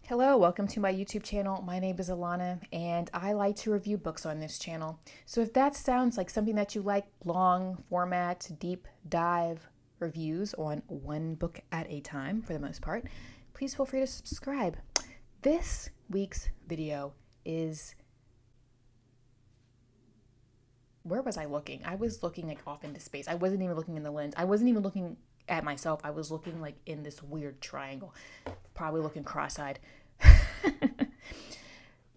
Hello, welcome to my YouTube channel. My name is Alana and I like to review books on this channel. So if that sounds like something that you like, long format, deep dive reviews on one book at a time for the most part, please feel free to subscribe. This week's video is, where was I looking? I was looking like off into space. I wasn't even looking in the lens. I wasn't even looking at myself. I was looking like in this weird triangle, probably looking cross-eyed.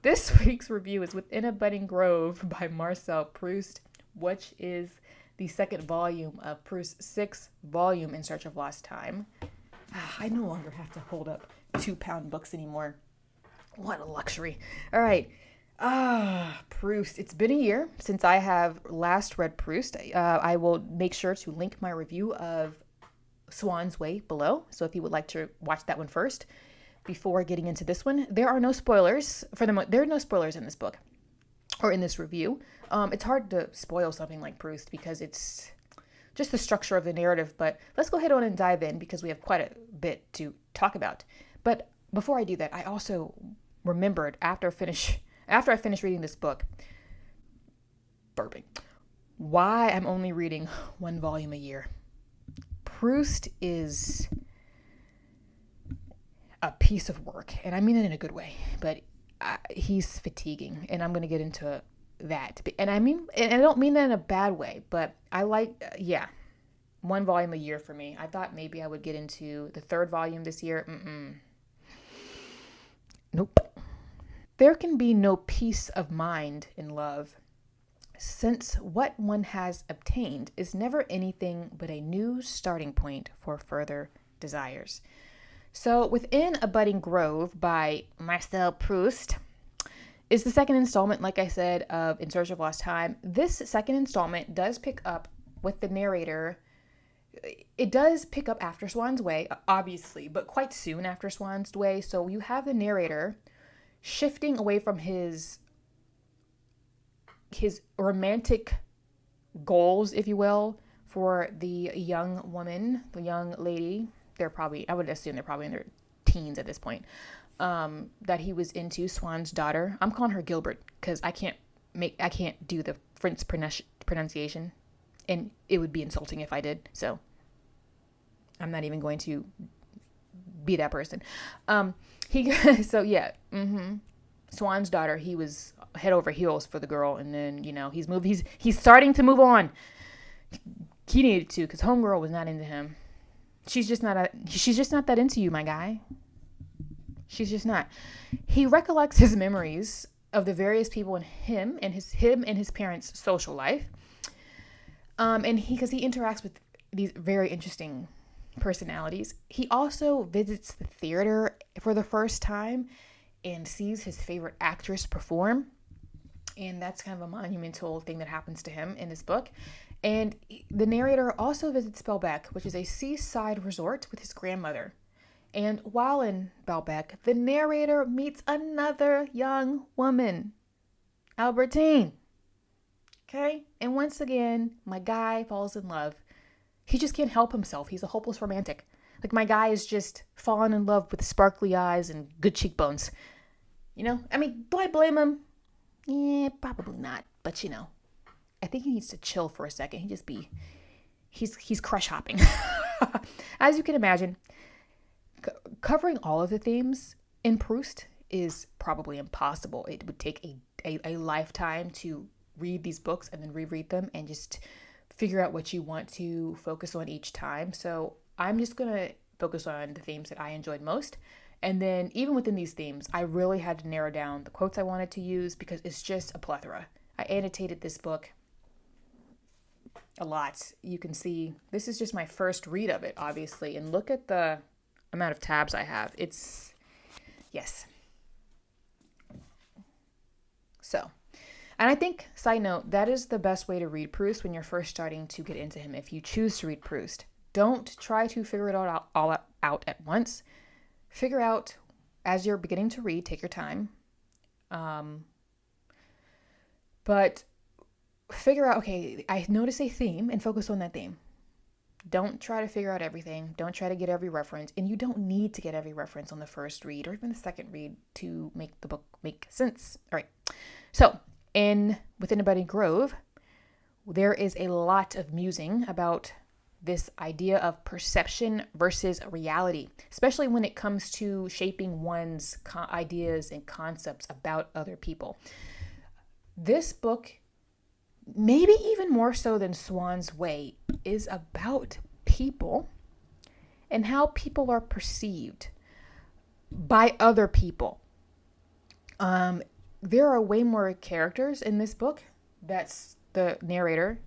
This week's review is Within a Budding Grove by Marcel Proust, which is the second volume of Proust's sixth volume In Search of Lost Time. I no longer have to hold up 2-pound books anymore. What a luxury. All right. Proust. It's been a year since I have last read Proust. I will make sure to link my review of Swann's Way below. So if you would like to watch that one first before getting into this one, there are no spoilers there are no spoilers in this book or in this review. It's hard to spoil something like Proust because it's just the structure of the narrative, but let's go ahead on and dive in because we have quite a bit to talk about. But before I do that, I also remembered after I finished reading this book, burping, why I'm only reading one volume a year. Proust is a piece of work, and I mean it in a good way, but he's fatiguing, and I'm going to get into that. And I don't mean that in a bad way, but I like, one volume a year for me. I thought maybe I would get into the third volume this year. Nope. There can be no peace of mind in love, since what one has obtained is never anything but a new starting point for further desires. So, Within a Budding Grove by Marcel Proust is the second installment, like I said, of In Search of Lost Time. This second installment does pick up with the narrator. It does pick up after Swann's Way, obviously, but quite soon after Swann's Way. So you have the narrator shifting away from his romantic goals, if you will, for the young woman, the young lady. I would assume they're probably in their teens at this point, that he was into, Swann's daughter. I'm calling her Gilbert because I can't do the French pronunciation, and it would be insulting if I did. So I'm not even going to be that person. Swann's daughter. He was head over heels for the girl, and then he's starting to move on. He needed to because homegirl was not into him. She's just not that into you, my guy. She's just not. He recollects his memories of the various people in him and his parents' social life. Because he interacts with these very interesting personalities. He also visits the theater for the first time and sees his favorite actress perform. And that's kind of a monumental thing that happens to him in this book. And the narrator also visits Baalbek, which is a seaside resort, with his grandmother. And while in Baalbek, the narrator meets another young woman, Albertine. Okay? And once again, my guy falls in love. He just can't help himself. He's a hopeless romantic. Like, my guy is just fallen in love with sparkly eyes and good cheekbones. Do I blame him? Yeah, probably not. But, I think he needs to chill for a second. He's crush hopping. As you can imagine, covering all of the themes in Proust is probably impossible. It would take a lifetime to read these books and then reread them and just figure out what you want to focus on each time. So I'm just going to focus on the themes that I enjoyed most. And then even within these themes, I really had to narrow down the quotes I wanted to use because it's just a plethora. I annotated this book a lot. You can see this is just my first read of it, obviously. And look at the amount of tabs I have. Yes. So, and I think, side note, that is the best way to read Proust when you're first starting to get into him. If you choose to read Proust, don't try to figure it all out at once. Figure out as you're beginning to read, take your time. But figure out, okay, I notice a theme and focus on that theme. Don't try to figure out everything. Don't try to get every reference. And you don't need to get every reference on the first read or even the second read to make the book make sense. All right. So, within a Budding Grove, there is a lot of musing about this idea of perception versus reality, especially when it comes to shaping one's ideas and concepts about other people. This book, maybe even more so than Swann's Way, is about people and how people are perceived by other people. There are way more characters in this book that's the narrator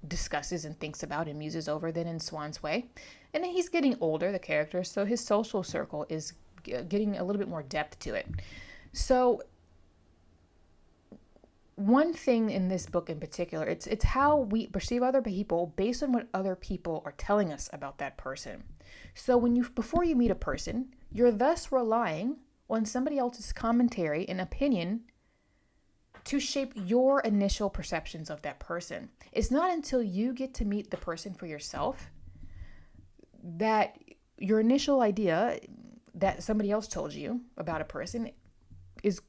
discusses and thinks about and muses over than in Swann's Way. And then he's getting older, the character, so his social circle is getting a little bit more depth to it. So one thing in this book in particular, it's how we perceive other people based on what other people are telling us about that person. So before you meet a person, you're thus relying on somebody else's commentary and opinion to shape your initial perceptions of that person. It's not until you get to meet the person for yourself that your initial idea that somebody else told you about a person is,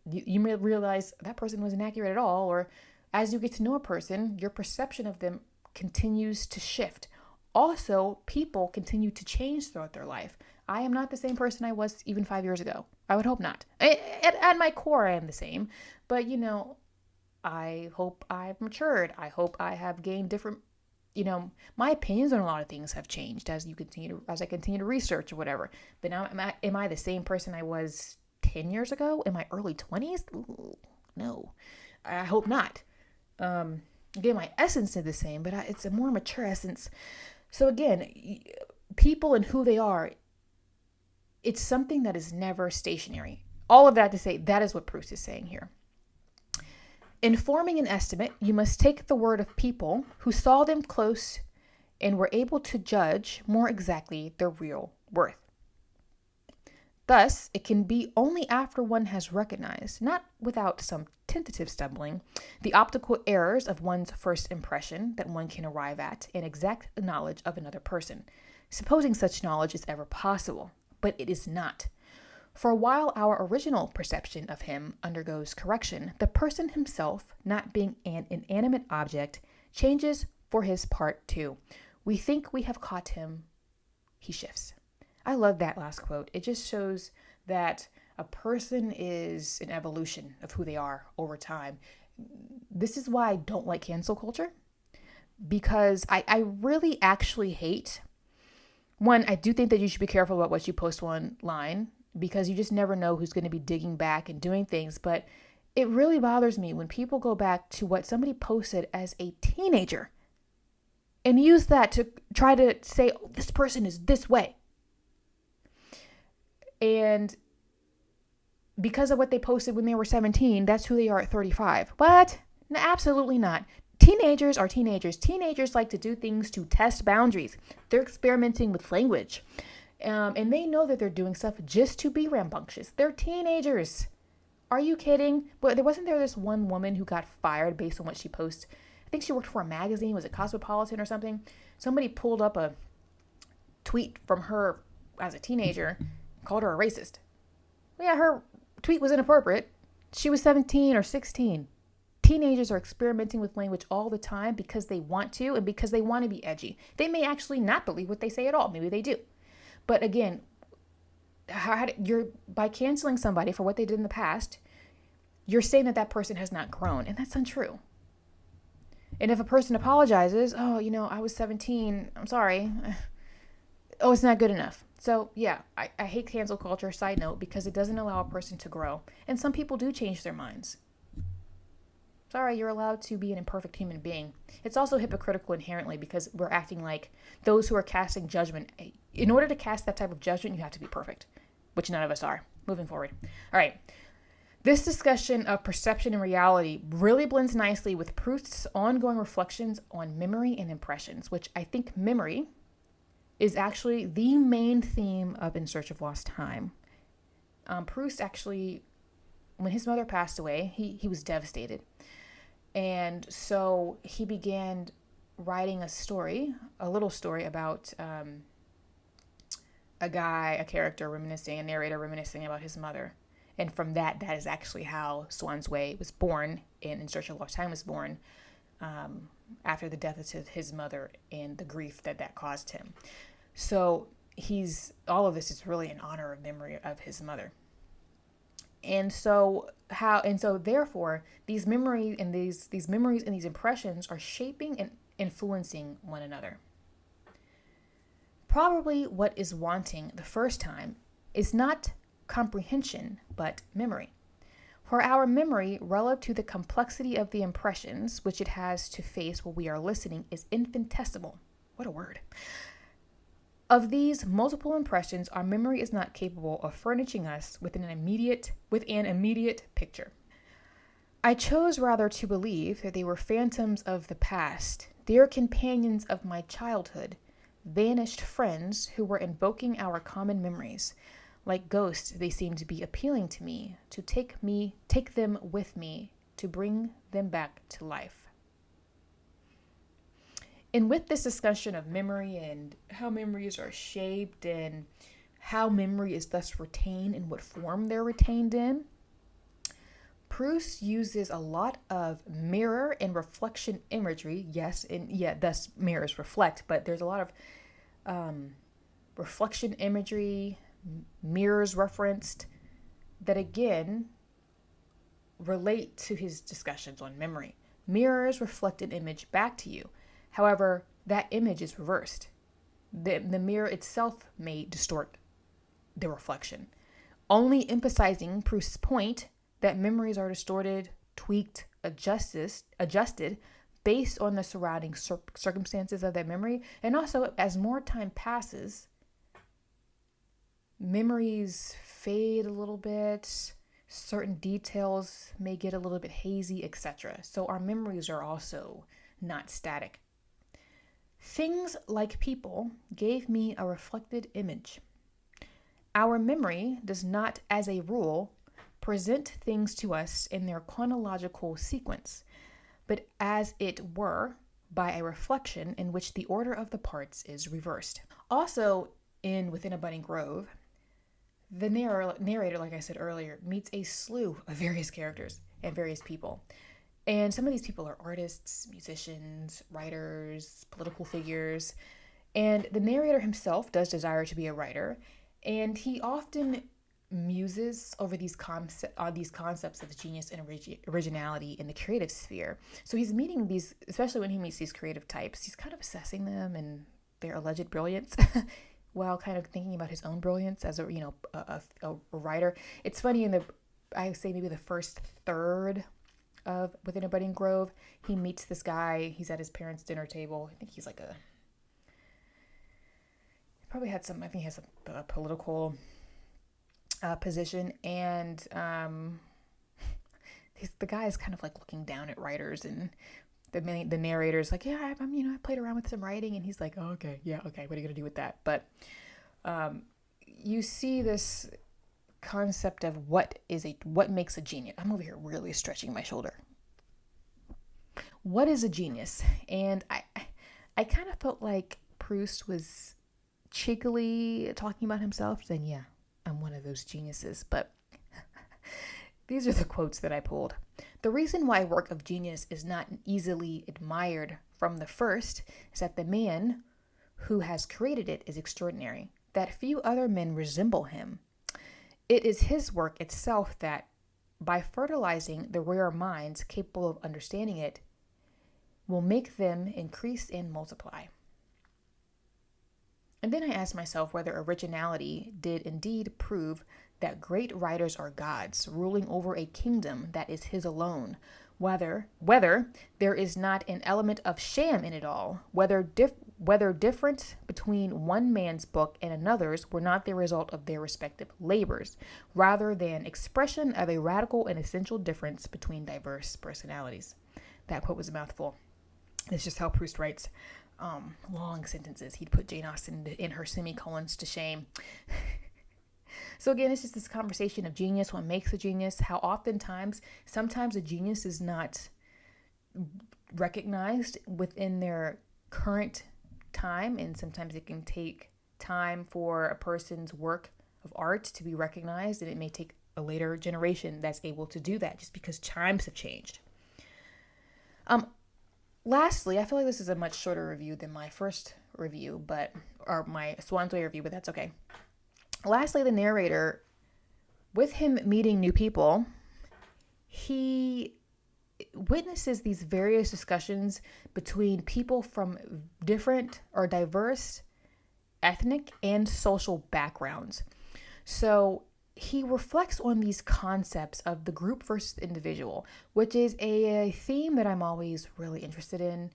you may realize that person wasn't accurate at all, or as you get to know a person, your perception of them continues to shift. Also, people continue to change throughout their life. I am not the same person I was even 5 years ago. I would hope not. At my core, I am the same. But, I hope I've matured. I hope I have gained different, my opinions on a lot of things have changed as I continue to research or whatever. But now, am I the same person I was 10 years ago in my early 20s? Ooh, no, I hope not. Again, my essence is the same, but it's a more mature essence. So again, people and who they are, it's something that is never stationary. All of that to say, that is what Proust is saying here. In forming an estimate, you must take the word of people who saw them close and were able to judge more exactly their real worth. Thus, it can be only after one has recognized, not without some tentative stumbling, the optical errors of one's first impression that one can arrive at an exact knowledge of another person, supposing such knowledge is ever possible. But it is not. For while our original perception of him undergoes correction, the person himself, not being an inanimate object, changes for his part too. We think we have caught him, he shifts. I love that last quote. It just shows that a person is an evolution of who they are over time. This is why I don't like cancel culture, because I really actually hate. One, I do think that you should be careful about what you post online because you just never know who's going to be digging back and doing things. But it really bothers me when people go back to what somebody posted as a teenager and use that to try to say, oh, this person is this way. And because of what they posted when they were 17, that's who they are at 35. What? No, absolutely not. Teenagers are teenagers. Teenagers like to do things to test boundaries. They're experimenting with language. And they know that they're doing stuff just to be rambunctious. They're teenagers. Are you kidding? But wasn't there this one woman who got fired based on what she posted? I think she worked for a magazine. Was it Cosmopolitan or something? Somebody pulled up a tweet from her as a teenager, called her a racist. Yeah, her tweet was inappropriate. She was 17 or 16. Teenagers are experimenting with language all the time because they want to and because they want to be edgy. They may actually not believe what they say at all. Maybe they do. But again, by canceling somebody for what they did in the past, you're saying that that person has not grown, and that's untrue. And if a person apologizes, oh, I was 17, I'm sorry. Oh, it's not good enough. So yeah, I hate cancel culture, side note, because it doesn't allow a person to grow. And some people do change their minds. Sorry, you're allowed to be an imperfect human being. It's also hypocritical inherently because we're acting like those who are casting judgment. In order to cast that type of judgment, you have to be perfect, which none of us are. Moving forward. All right. This discussion of perception and reality really blends nicely with Proust's ongoing reflections on memory and impressions, which I think memory is actually the main theme of In Search of Lost Time. Proust actually, when his mother passed away, he was devastated. And so he began writing a little story about a character reminiscing, a narrator reminiscing about his mother. And from that is actually how Swann's Way was born, and In Search of Lost Time was born, after the death of his mother and the grief that caused him. So all of this is really in honor of memory of his mother. And so therefore these memories and these memories and these impressions are shaping and influencing one another. Probably what is wanting the first time is not comprehension, but memory. For our memory, relative to the complexity of the impressions which it has to face while we are listening, is infinitesimal. What a word. Of these multiple impressions, our memory is not capable of furnishing us with an immediate picture. I chose rather to believe that they were phantoms of the past, dear companions of my childhood, vanished friends who were invoking our common memories. Like ghosts, they seemed to be appealing to me, to take them with me, to bring them back to life. And with this discussion of memory and how memories are shaped and how memory is thus retained and what form they're retained in, Proust uses a lot of mirror and reflection imagery. Yes, and yeah, thus mirrors reflect, but there's a lot of reflection imagery, mirrors referenced, that again relate to his discussions on memory. Mirrors reflect an image back to you. However, that image is reversed. The mirror itself may distort the reflection, only emphasizing Proust's point that memories are distorted, tweaked, adjusted based on the surrounding circumstances of that memory. And also, as more time passes, memories fade a little bit, certain details may get a little bit hazy, etc. So our memories are also not static. Things like people gave me a reflected image. Our memory does not, as a rule, present things to us in their chronological sequence, but as it were, by a reflection in which the order of the parts is reversed. Also, in Within a Budding Grove, the narrator, like I said earlier, meets a slew of various characters and various people. And some of these people are artists, musicians, writers, political figures. And the narrator himself does desire to be a writer, and he often muses over these concepts of genius and originality in the creative sphere. So he's meeting these, especially when he meets these creative types, he's kind of assessing them and their alleged brilliance while kind of thinking about his own brilliance as a writer. It's funny, I say maybe the first third of Within a Budding Grove, he meets this guy. He's at his parents' dinner table. I think he's like he has a political position, and the guy is kind of like looking down at writers, and the narrator's like, yeah, I played around with some writing, and he's like, oh, okay, yeah, okay, what are you gonna do with that? But you see this concept of what makes a genius. I'm over here really stretching my shoulder. What is a genius? And I kind of felt like Proust was cheekily talking about himself, saying, yeah, I'm one of those geniuses. But these are the quotes that I pulled. The reason why a work of genius is not easily admired from the first is that the man who has created it is extraordinary, that few other men resemble him. It is his work itself that, by fertilizing the rare minds capable of understanding it, will make them increase and multiply. And then I asked myself whether originality did indeed prove that great writers are gods, ruling over a kingdom that is his alone, whether there is not an element of sham in it all, whether difference between one man's book and another's were not the result of their respective labors, rather than expression of a radical and essential difference between diverse personalities. That quote was a mouthful. It's just how Proust writes long sentences. He'd put Jane Austen in her semicolons to shame. So again, it's just this conversation of genius, what makes a genius, how sometimes a genius is not recognized within their current time, and sometimes it can take time for a person's work of art to be recognized, and it may take a later generation that's able to do that just because times have changed. Lastly, I feel like this is a much shorter review than my first review, or my Swann's Way review, but that's okay. Lastly, the narrator, with him meeting new people, he witnesses these various discussions between people from different or diverse ethnic and social backgrounds. So he reflects on these concepts of the group versus the individual, which is a theme that I'm always really interested in,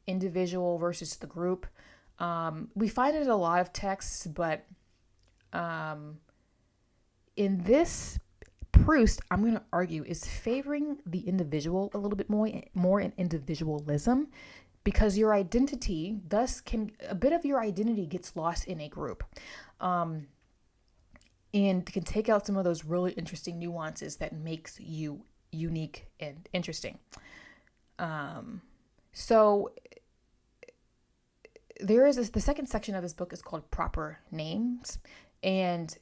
individual versus the group. We find it in a lot of texts, but in this, Proust, I'm going to argue, is favoring the individual a little bit more in individualism, because your identity, thus a bit of your identity gets lost in a group. And can take out some of those really interesting nuances that makes you unique and interesting. So there is the second section of this book is called Proper Names. And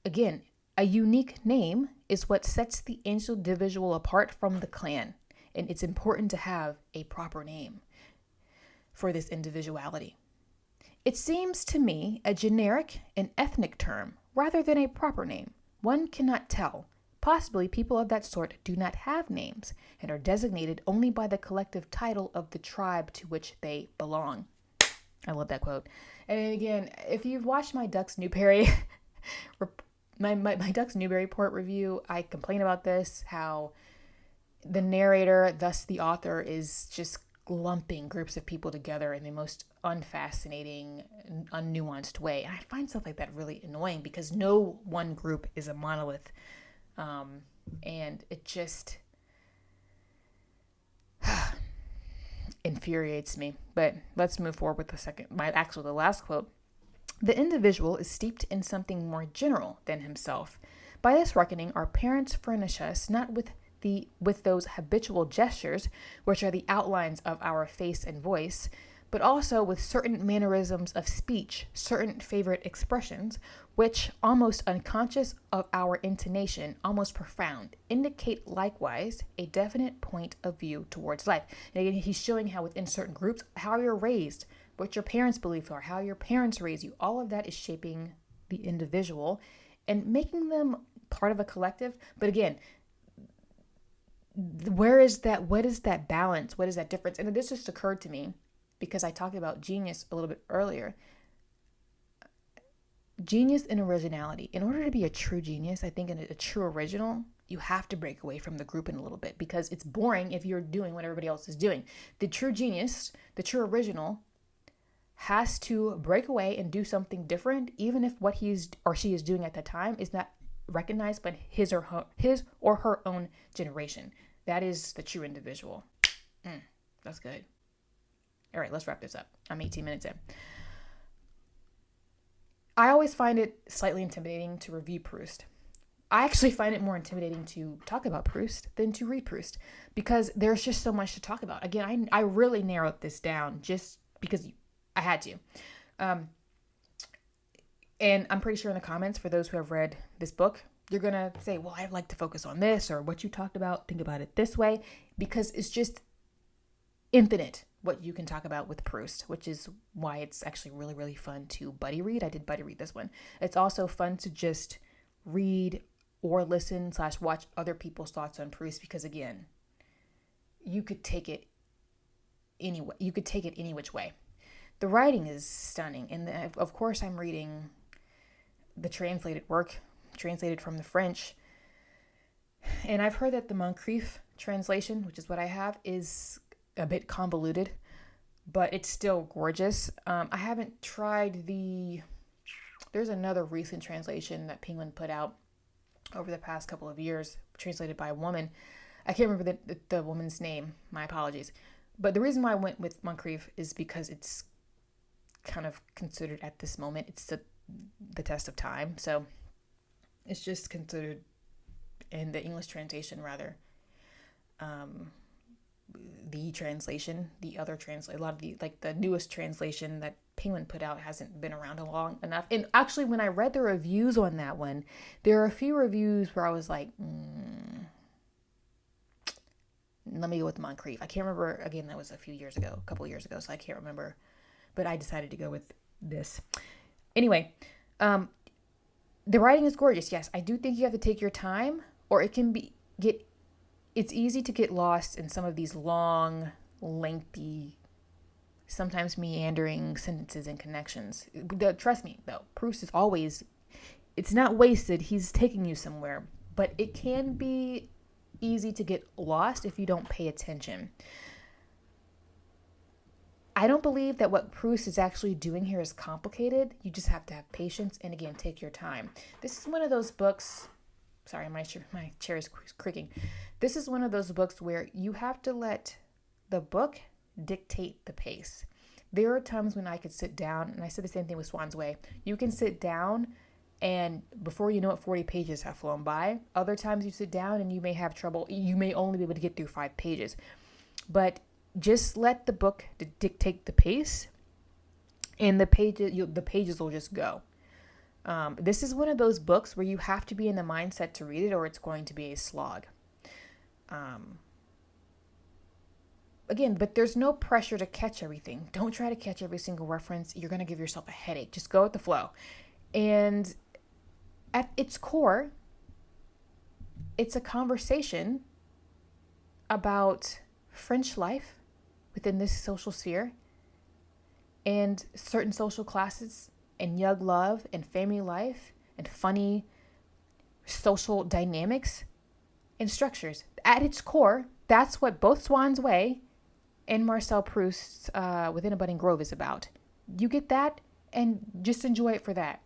again, a unique name is what sets the individual apart from the clan. And it's important to have a proper name for this individuality. It seems to me a generic and ethnic term rather than a proper name. One cannot tell. Possibly people of that sort do not have names and are designated only by the collective title of the tribe to which they belong. I love that quote. And again, if you've watched my Dux Newberry, my Dux Newberry Port review, I complain about this, how the narrator, thus the author, is just lumping groups of people together in the most unfascinating, unnuanced way. And I find stuff like that really annoying because no one group is a monolith. And it just infuriates me. But let's move forward with the last quote. The individual is steeped in something more general than himself. By this reckoning, our parents furnish us not with those habitual gestures, which are the outlines of our face and voice, but also with certain mannerisms of speech, certain favorite expressions, which, almost unconscious of our intonation, almost profound, indicate likewise a definite point of view towards life. And again, he's showing how within certain groups, how you're raised, what your parents' beliefs are, how your parents raise you, all of that is shaping the individual and making them part of a collective. But again, what is that balance? What is that difference? And this just occurred to me because I talked about genius a little bit earlier. Genius and originality. In order to be a true genius, I think, and a true original, you have to break away from the group in a little bit because it's boring if you're doing what everybody else is doing. The true genius, the true original, has to break away and do something different, even if what he's or she is doing at the time is not recognized by his or her own generation. That is the true individual. That's good. All right, let's wrap this up. I'm 18 minutes in. I always find it slightly intimidating to review Proust. I actually find it more intimidating to talk about Proust than to read Proust because there's just so much to talk about. Again, I really narrowed this down just because I had to. And I'm pretty sure in the comments, for those who have read this book, you're going to say, well, I'd like to focus on this, or what you talked about, think about it this way, because it's just infinite what you can talk about with Proust, which is why it's actually really, really fun to buddy read. I did buddy read this one. It's also fun to just read or listen / watch other people's thoughts on Proust, because again, you could take it any which way. The writing is stunning. And of course, I'm reading the translated work, translated from the French. And I've heard that the Moncrief translation, which is what I have, is a bit convoluted, but it's still gorgeous. I haven't tried there's another recent translation that Penguin put out over the past couple of years, translated by a woman. I can't remember the woman's name. My apologies. But the reason why I went with Moncrief is because it's kind of considered at this moment, it's the test of time. So it's just considered in the English translation rather, the translation, the other translation, a lot of the newest translation that Penguin put out hasn't been around long enough. And actually, when I read the reviews on that one, there are a few reviews where I was like, let me go with Moncrief. I can't remember. Again, that was a couple years ago, so I can't remember. But I decided to go with this. Anyway, the writing is gorgeous. Yes, I do think you have to take your time, or it can it's easy to get lost in some of these long, lengthy, sometimes meandering sentences and connections. Trust me, though, Proust is always, it's not wasted. He's taking you somewhere, but it can be easy to get lost if you don't pay attention. I don't believe that what Proust is actually doing here is complicated. You just have to have patience and, again, take your time. This is one of those books. Sorry, my chair is creaking. This is one of those books where you have to let the book dictate the pace. There are times when I could sit down, and I said the same thing with Swann's Way. You can sit down, and before you know it, 40 pages have flown by. Other times you sit down, and you may have trouble. You may only be able to get through 5 pages. But just let the book dictate the pace, and the pages will just go. This is one of those books where you have to be in the mindset to read it, or it's going to be a slog. Again, but there's no pressure to catch everything. Don't try to catch every single reference. You're going to give yourself a headache. Just go with the flow. And at its core, it's a conversation about French life within this social sphere and certain social classes and young love and family life and funny social dynamics and structures. At its core, that's what both Swann's Way and Marcel Proust's Within a Budding Grove is about. You get that and just enjoy it for that.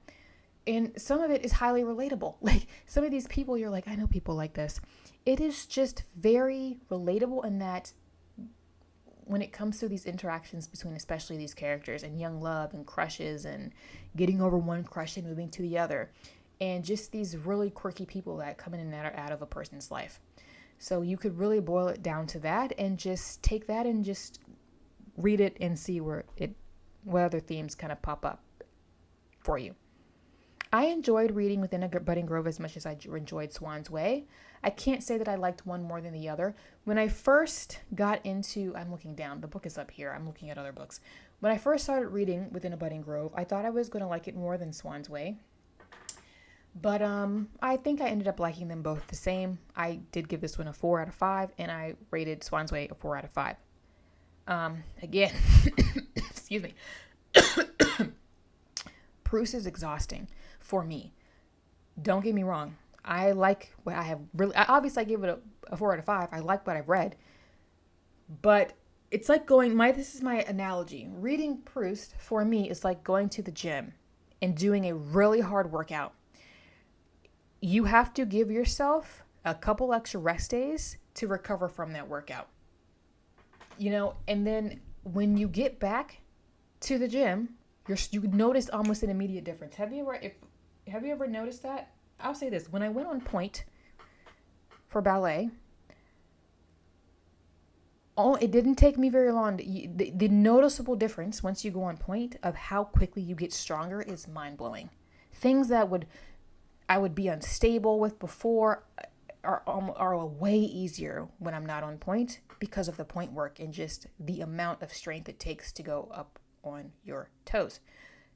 And some of it is highly relatable. Like some of these people, you're like, I know people like this. It is just very relatable in that when it comes to these interactions between especially these characters and young love and crushes and getting over one crush and moving to the other, and just these really quirky people that come in and out of a person's life. So you could really boil it down to that and just take that and just read it and see what other themes kind of pop up for you. I enjoyed reading Within a Budding Grove as much as I enjoyed Swann's Way. I can't say that I liked one more than the other. When I first got into, I'm looking down, the book is up here, I'm looking at other books. When I first started reading Within a Budding Grove, I thought I was going to like it more than Swann's Way. But I think I ended up liking them both the same. I did give this one a 4 out of 5, and I rated Swann's Way a 4 out of 5. Again, excuse me. Proust is exhausting for me. Don't get me wrong. I like what I have obviously I gave it a 4 out of 5. I like what I've read. But it's like this is my analogy. Reading Proust for me is like going to the gym and doing a really hard workout. You have to give yourself a couple extra rest days to recover from that workout. And then when you get back to the gym, you notice almost an immediate difference. Have you ever noticed that? I'll say this. When I went on point for ballet, it didn't take me very long. The noticeable difference once you go on point of how quickly you get stronger is mind-blowing. Things that I would be unstable with before are way easier when I'm not on point because of the point work and just the amount of strength it takes to go up on your toes.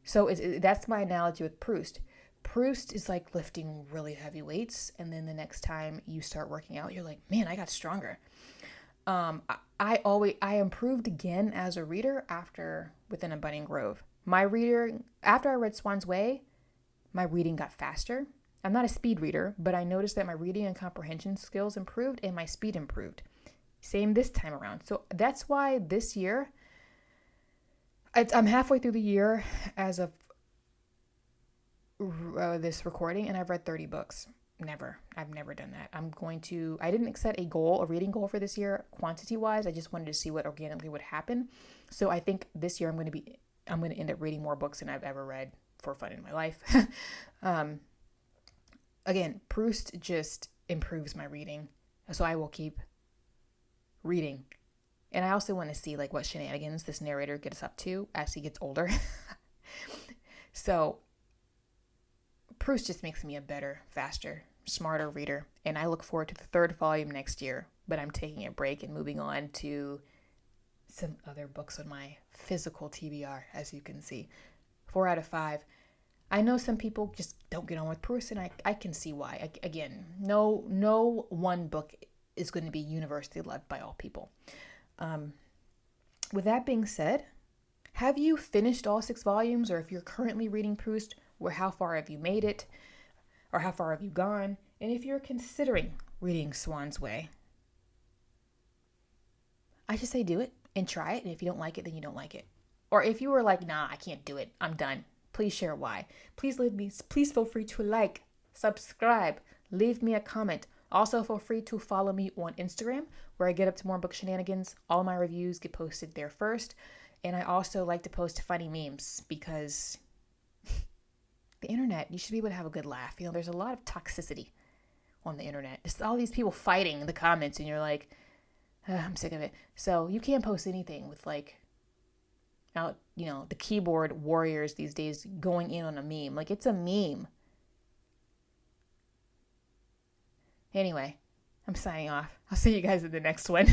So that's my analogy with Proust. Proust is like lifting really heavy weights, and then the next time you start working out, you're like, man, I got stronger. I improved again as a reader after Within a Budding Grove. After I read Swann's Way, my reading got faster. I'm not a speed reader, but I noticed that my reading and comprehension skills improved and my speed improved. Same this time around. So that's why this year, I'm halfway through the year as of this recording, and I've read 30 books. I've never done that. I didn't set a reading goal for this year, quantity-wise. I just wanted to see what organically would happen. So I think this year I'm going to end up reading more books than I've ever read for fun in my life. Again, Proust just improves my reading, so I will keep reading And I also want to see like what shenanigans this narrator gets up to as he gets older. So Proust just makes me a better, faster, smarter reader. And I look forward to the third volume next year. But I'm taking a break and moving on to some other books on my physical TBR, as you can see. 4 out of 5. I know some people just don't get on with Proust, and I can see why. Again, no one book is going to be universally loved by all people. With that being said, have you finished all 6 volumes, or if you're currently reading Proust, how far have you made it, or how far have you gone? And if you're considering reading Swann's Way, I should say do it and try it, and if you don't like it, then you don't like it. Or if you were like, nah, I can't do it, I'm done, please share why. Please feel free to like, subscribe, leave me a comment. Also, feel free to follow me on Instagram, where I get up to more book shenanigans. All my reviews get posted there first. And I also like to post funny memes because the internet, you should be able to have a good laugh. There's a lot of toxicity on the internet. Just all these people fighting in the comments, and you're like, I'm sick of it. So you can't post anything with the keyboard warriors these days going in on a meme. Like, it's a meme. Anyway, I'm signing off. I'll see you guys in the next one.